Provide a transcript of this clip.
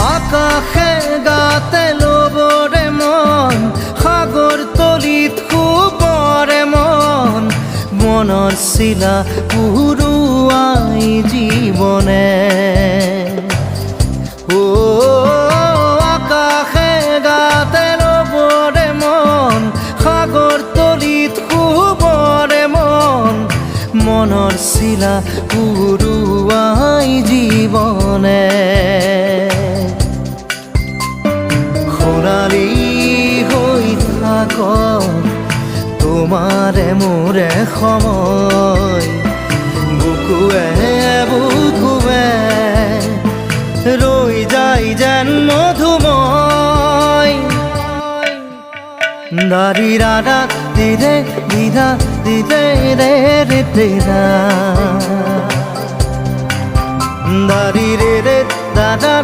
আকাশে গাতে ল'বৰে মন সাগৰ তলিত শুবৰে মন মনৰ চিলা উৰুৱাই জীৱনে আকাশে গাতে ল'বৰে মন সাগৰ তলিত শুবৰে মন মনৰ চিলা উৰুৱাই জীৱনে সোণালী হৈ থাকক তোমাৰে মোৰে সময় বুকুৱে বুকুৱে ৰৈ যায় যেন মধুময় দাৰি ৰাধা দিদে দিদা দিদে ৰে ৰে দিদা দাৰি ৰে ৰে দাদা